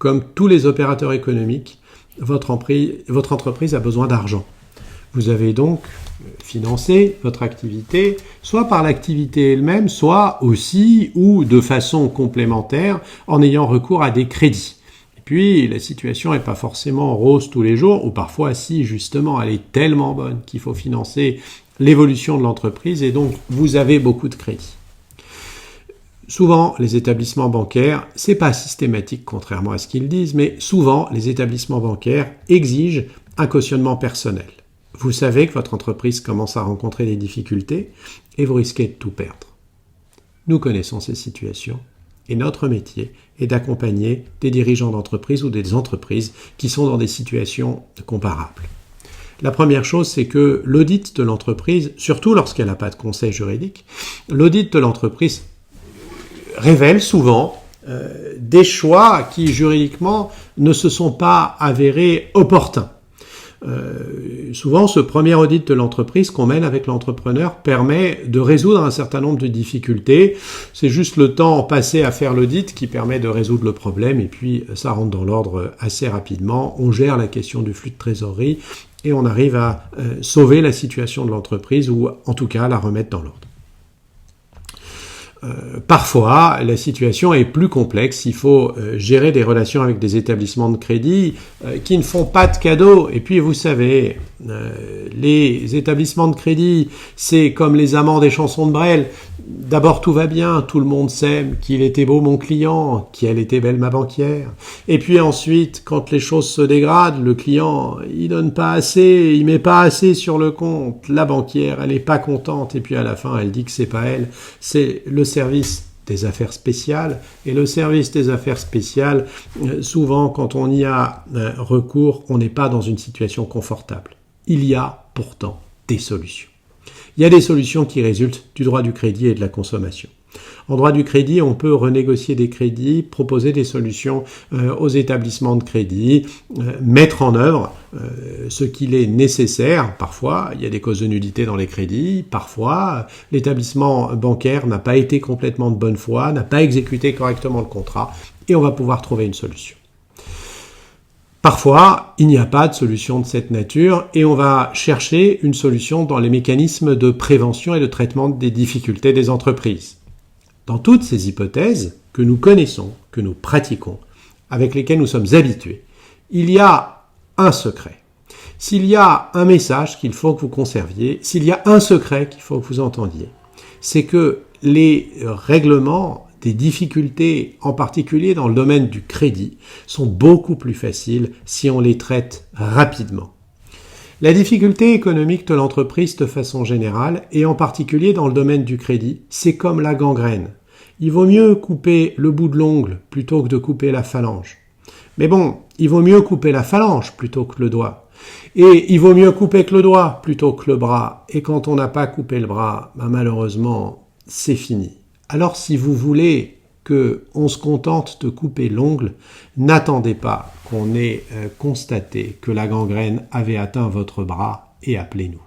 comme tous les opérateurs économiques, votre entreprise a besoin d'argent. Vous avez donc financé votre activité, soit par l'activité elle-même, soit aussi ou de façon complémentaire en ayant recours à des crédits. Et puis, la situation n'est pas forcément rose tous les jours, ou parfois si justement elle est tellement bonne qu'il faut financer l'évolution de l'entreprise et donc vous avez beaucoup de crédits. Souvent, les établissements bancaires, c'est pas systématique contrairement à ce qu'ils disent, mais souvent, les établissements bancaires exigent un cautionnement personnel. Vous savez que votre entreprise commence à rencontrer des difficultés et vous risquez de tout perdre. Nous connaissons ces situations et notre métier est d'accompagner des dirigeants d'entreprise ou des entreprises qui sont dans des situations comparables. La première chose, c'est que l'audit de l'entreprise, surtout lorsqu'elle n'a pas de conseil juridique, l'audit de l'entreprise révèle souvent des choix qui juridiquement ne se sont pas avérés opportuns. Souvent, ce premier audit de l'entreprise qu'on mène avec l'entrepreneur permet de résoudre un certain nombre de difficultés. C'est juste le temps passé à faire l'audit qui permet de résoudre le problème et puis ça rentre dans l'ordre assez rapidement. On gère la question du flux de trésorerie et on arrive à sauver la situation de l'entreprise ou en tout cas la remettre dans l'ordre. Parfois, la situation est plus complexe. Il faut gérer des relations avec des établissements de crédit qui ne font pas de cadeaux. Et puis, vous savez, les établissements de crédit, c'est comme les amants des chansons de Brel. D'abord, tout va bien, tout le monde s'aime, qu'il était beau mon client, qu'elle était belle ma banquière. Et puis ensuite, quand les choses se dégradent, le client, il donne pas assez, il met pas assez sur le compte. La banquière, elle est pas contente. Et puis à la fin, elle dit que c'est pas elle, c'est le service des affaires spéciales. Et le service des affaires spéciales, souvent, quand on y a recours, on n'est pas dans une situation confortable. Il y a pourtant des solutions. Il y a des solutions qui résultent du droit du crédit et de la consommation. En droit du crédit, on peut renégocier des crédits, proposer des solutions aux établissements de crédit, mettre en œuvre ce qu'il est nécessaire. Parfois, il y a des causes de nullité dans les crédits. Parfois, l'établissement bancaire n'a pas été complètement de bonne foi, n'a pas exécuté correctement le contrat et on va pouvoir trouver une solution. Parfois, il n'y a pas de solution de cette nature et on va chercher une solution dans les mécanismes de prévention et de traitement des difficultés des entreprises. Dans toutes ces hypothèses que nous connaissons, que nous pratiquons, avec lesquelles nous sommes habitués, il y a un secret. S'il y a un message qu'il faut que vous conserviez, s'il y a un secret qu'il faut que vous entendiez, c'est que les règlements des difficultés, en particulier dans le domaine du crédit, sont beaucoup plus faciles si on les traite rapidement. La difficulté économique de l'entreprise de façon générale, et en particulier dans le domaine du crédit, c'est comme la gangrène. Il vaut mieux couper le bout de l'ongle plutôt que de couper la phalange. Mais bon, il vaut mieux couper la phalange plutôt que le doigt. Et il vaut mieux couper que le doigt plutôt que le bras. Et quand on n'a pas coupé le bras, malheureusement, c'est fini. Alors si vous voulez qu'on se contente de couper l'ongle, n'attendez pas qu'on ait constaté que la gangrène avait atteint votre bras et appelez-nous.